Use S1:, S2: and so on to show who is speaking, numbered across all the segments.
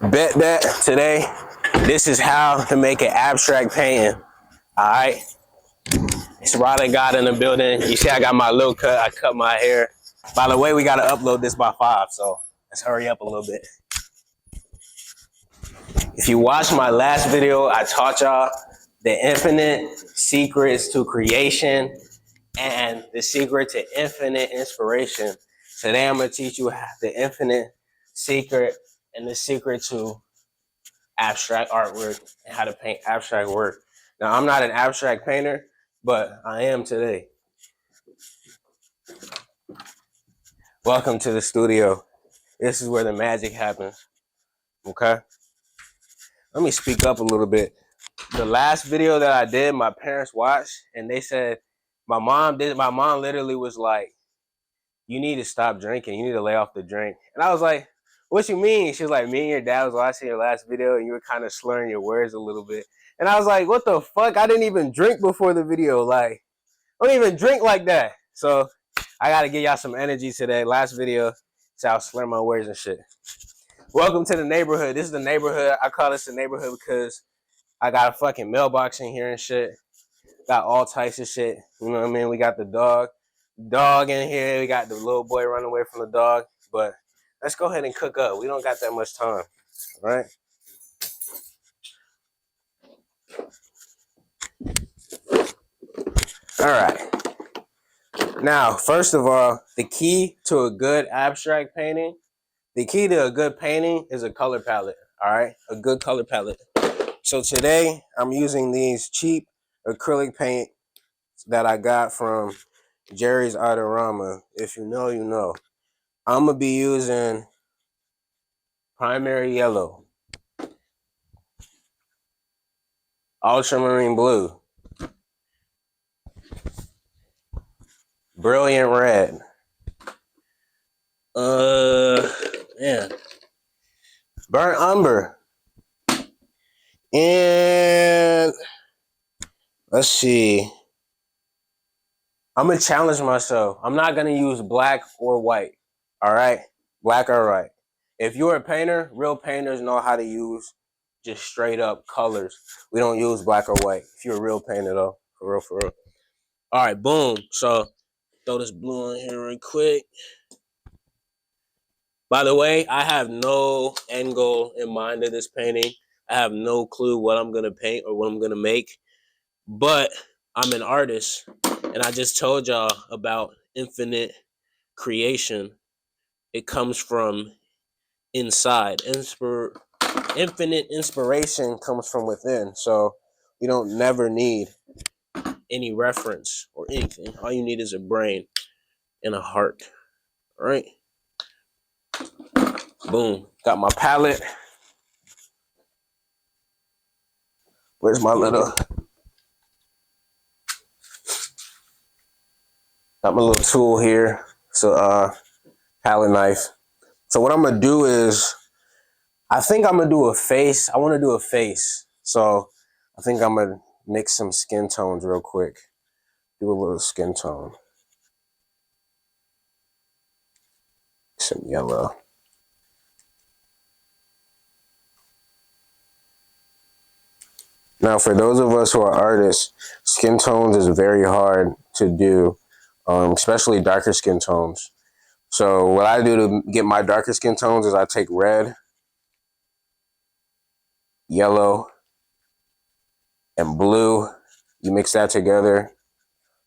S1: Bet that today, this is how to make an abstract painting. All right. It's Raleigh God in the building. You see, I got my little cut. I cut my hair. By the way, we got to upload this by 5, so let's hurry up a little bit. If you watched my last video, I taught y'all the infinite secrets to creation and the secret to infinite inspiration. Today, I'm going to teach you the infinite secret and the secret to abstract artwork and how to paint abstract work. Now, I'm not an abstract painter, but I am today. Welcome to the studio. This is where the magic happens. Okay? Let me speak up a little bit. The last video that I did, my parents watched, and they said, my mom literally was like, you need to stop drinking. You need to lay off the drink. And I was like, what you mean? She was like, me and your dad was watching your last video and you were kind of slurring your words a little bit. And I was like, what the fuck? I didn't even drink before the video. Like, I don't even drink like that. So I got to give y'all some energy today. Last video, so I'll slur my words and shit. Welcome to the neighborhood. This is the neighborhood. I call this the neighborhood because I got a fucking mailbox in here and shit. Got all types of shit. You know what I mean? We got the dog in here. We got the little boy running away from the dog. But let's go ahead and cook up. We don't got that much time. All right? All right. Now, first of all, the key to a good abstract painting, the key to a good painting is a color palette. All right? A good color palette. So today, I'm using these cheap acrylic paint that I got from Jerry's Autorama. If you know, you know. I'm going to be using primary yellow, ultramarine blue, brilliant red, burnt umber, and let's see. I'm going to challenge myself. I'm not going to use black or white. All right? Black or white. If you're a painter, real painters know how to use just straight up colors. We don't use black or white. If you're a real painter, though. For real, for real. All right, boom. So, throw this blue on here real quick. By the way, I have no end goal in mind of this painting. I have no clue what I'm going to paint or what I'm going to make. But I'm an artist, and I just told y'all about infinite creation. It comes from inside. Infinite inspiration comes from within. So you don't never need any reference or anything. All you need is a brain and a heart. All right? Boom. Got my palette. Where's my little... Got my little tool here. So, palette knife. So what I'm going to do is, I think I'm going to do a face. I want to do a face. So I think I'm going to mix some skin tones real quick. Do a little skin tone. Some yellow. Now, for those of us who are artists, skin tones is very hard to do, especially darker skin tones. So what I do to get my darker skin tones is I take red, yellow, and blue. You mix that together.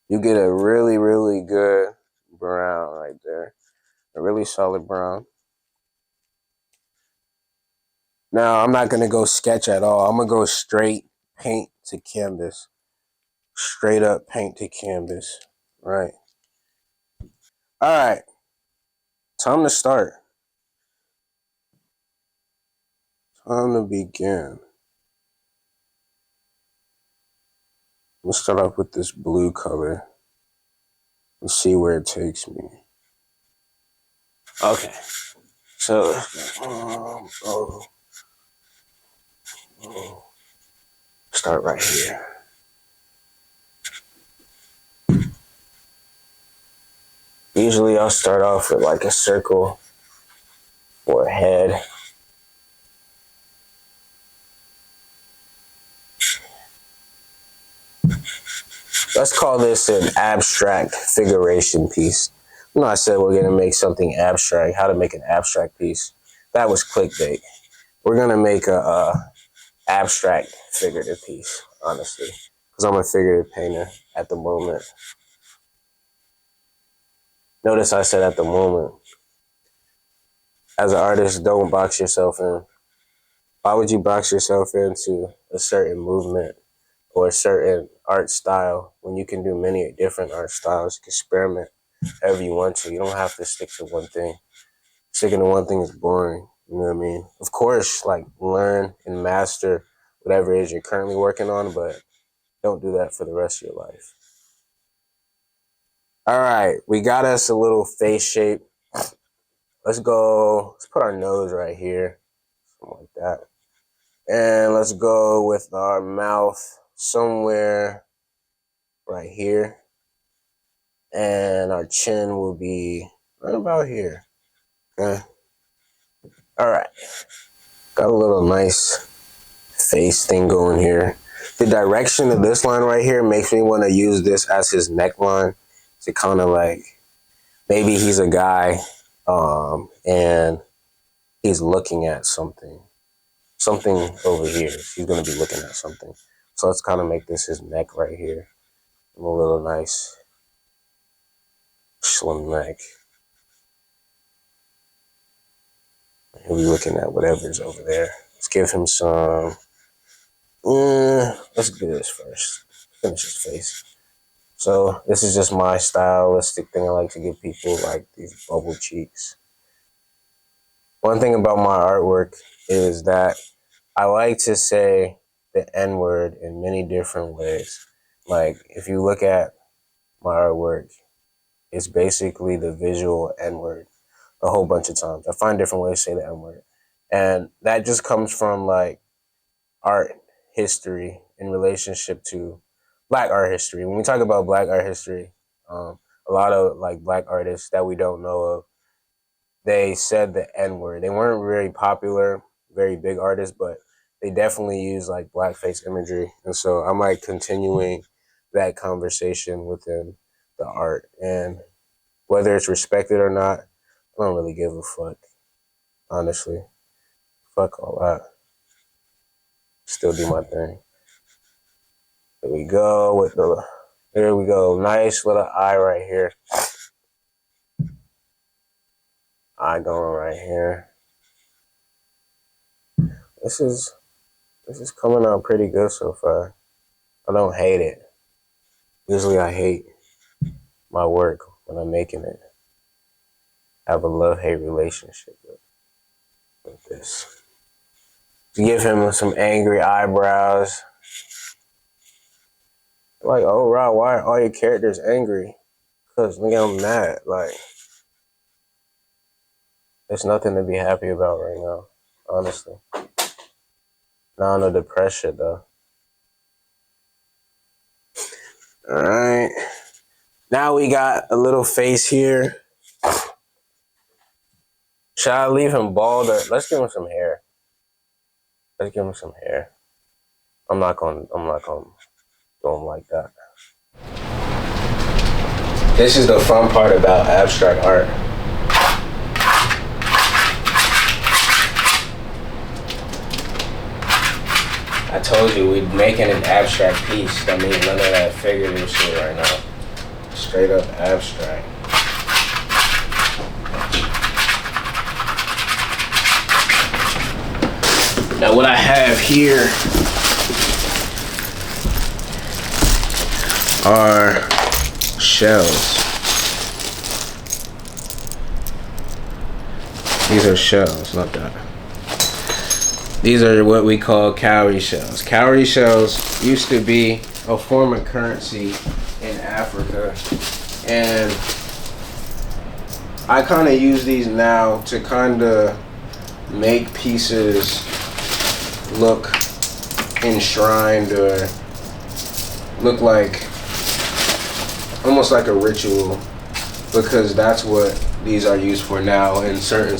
S1: You get a really, really good brown right there. A really solid brown. Now, I'm not going to go sketch at all. I'm going to go straight paint to canvas. Straight up paint to canvas. Right. All right. Time to start. Time to begin. We'll start off with this blue color and see where it takes me. Okay. So, start right here. Usually I'll start off with like a circle or a head. Let's call this an abstract figuration piece. You know, I said we're going to make something abstract. How to make an abstract piece. That was clickbait. We're going to make a abstract figurative piece, honestly, because I'm a figurative painter at the moment. Notice I said at the moment. As an artist, don't box yourself in. Why would you box yourself into a certain movement or a certain art style when you can do many different art styles? You can experiment however you want to. You don't have to stick to one thing. Sticking to one thing is boring. You know what I mean? Of course, like learn and master whatever it is you're currently working on, but don't do that for the rest of your life. All right, we got us a little face shape. Let's put our nose right here, something like that. And let's go with our mouth somewhere right here. And our chin will be right about here. Okay. All right. Got a little nice face thing going here. The direction of this line right here makes me want to use this as his neckline to kind of like, maybe he's a guy and he's looking at something over here. He's going to be looking at something. So let's kind of make this his neck right here. A little nice slim neck. He'll be looking at whatever's over there. Let's give him some. Let's do this first. Finish his face. So this is just my stylistic thing I like to give people, like these bubble cheeks. One thing about my artwork is that I like to say the N-word in many different ways. Like if you look at my artwork, it's basically the visual N-word a whole bunch of times. I find different ways to say the N-word. And that just comes from like art history in relationship to Black art history. When we talk about Black art history, a lot of like Black artists that we don't know of, they said the N-word. They weren't very popular, very big artists, but they definitely use like blackface imagery. And so I'm like continuing that conversation within the art. And whether it's respected or not, I don't really give a fuck, honestly. Fuck all that. Still do my thing. There we go. There we go. Nice little eye right here. Eye going right here. This is coming out pretty good so far. I don't hate it. Usually I hate my work when I'm making it. I have a love-hate relationship with this. To give him some angry eyebrows. Like, oh, Rob, why are all your characters angry? Because, nigga, I'm mad. Like, there's nothing to be happy about right now, honestly. Not no depression, though. All right. Now we got a little face here. Should I leave him bald or let's give him some hair? Let's give him some hair. I'm not gonna go him like that. This is the fun part about abstract art. I told you we'd making an abstract piece. That means none of that figurative shit right now. Straight up abstract. Now what I have here are shells. These are shells, not that. These are what we call cowrie shells. Cowrie shells used to be a form of currency in Africa. And I kind of use these now to kind of make pieces look enshrined or look like almost like a ritual, because that's what these are used for now. In certain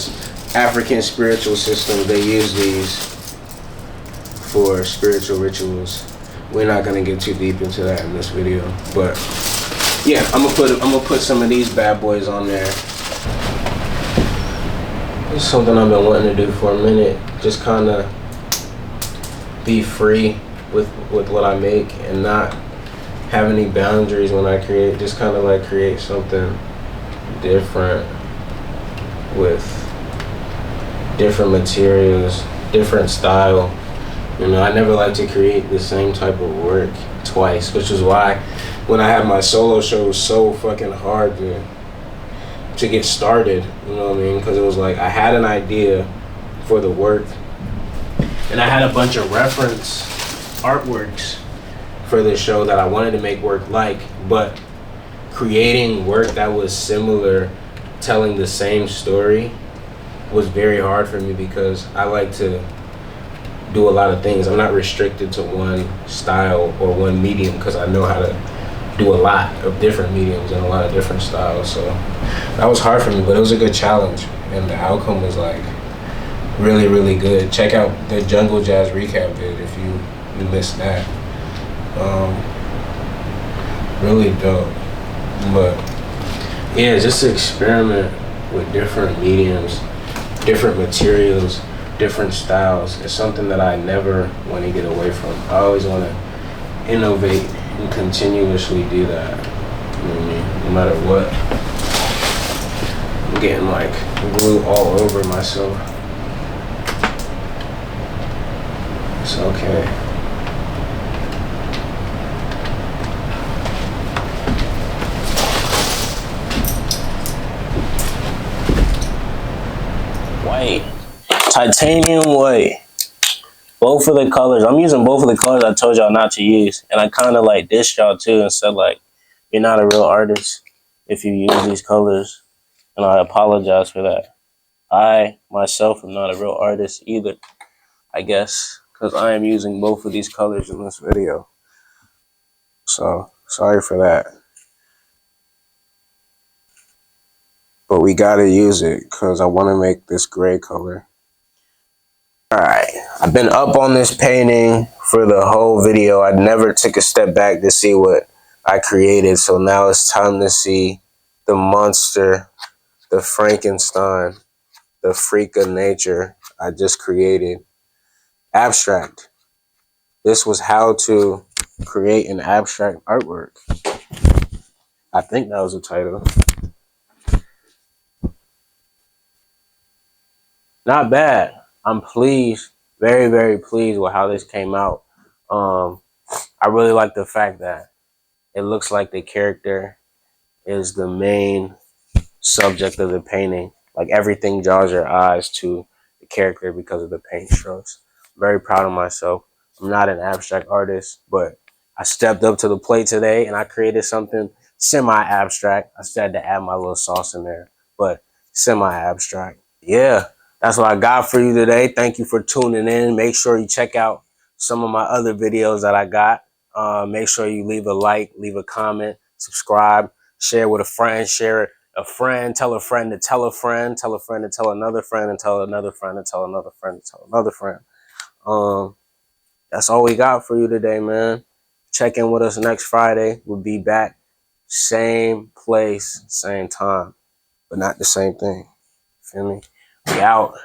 S1: African spiritual systems, they use these for spiritual rituals. we're not gonna get too deep into that in this video. But yeah, I'm gonna put some of these bad boys on there. It's something I've been wanting to do for a minute. Just kind of be free with what I make and not have any boundaries when I create. Just kind of like create something different with different materials, different style. You know, I never like to create the same type of work twice, which is why when I had my solo show, it was so fucking hard to get started, you know what I mean? Because it was like I had an idea for the work and I had a bunch of reference artworks for this show that I wanted to make work like, but creating work that was similar, telling the same story was very hard for me because I like to do a lot of things. I'm not restricted to one style or one medium because I know how to do a lot of different mediums and a lot of different styles. So that was hard for me, but it was a good challenge and the outcome was like really, really good. Check out the Jungle Jazz recap vid if you missed that. Really dope. But yeah, just to experiment with different mediums, different materials, different styles. It's something that I never want to get away from. I always want to innovate and continuously do that. You know what I mean? No matter what. I'm getting like glue all over myself. It's okay. White. Titanium white. Both of the colors. I'm using both of the colors I told y'all not to use. And I kind of like dissed y'all too and said like, you're not a real artist if you use these colors. And I apologize for that. I, myself, am not a real artist either, I guess. Because I am using both of these colors in this video. So, sorry for that. But we gotta use it because I want to make this gray color. Alright, I've been up on this painting for the whole video. I never took a step back to see what I created. So now it's time to see the monster, the Frankenstein, the freak of nature I just created. Abstract. This was how to create an abstract artwork. I think that was the title. Not bad. I'm pleased, very, very pleased with how this came out. I really like the fact that it looks like the character is the main subject of the painting. Like everything draws your eyes to the character because of the paint strokes. I'm very proud of myself. I'm not an abstract artist, but I stepped up to the plate today and I created something semi-abstract. I still had to add my little sauce in there, but semi-abstract. Yeah, that's what I got for you today. Thank you for tuning in. Make sure you check out some of my other videos that I got. Make sure you leave a like, leave a comment, subscribe, share with a friend, share it. A friend, tell a friend to tell a friend, tell a friend to tell another friend, and tell another friend to tell another friend to tell another friend. That's all we got for you today, man. Check in with us next Friday. We'll be back. Same place, same time, but not the same thing. Feel me? We out.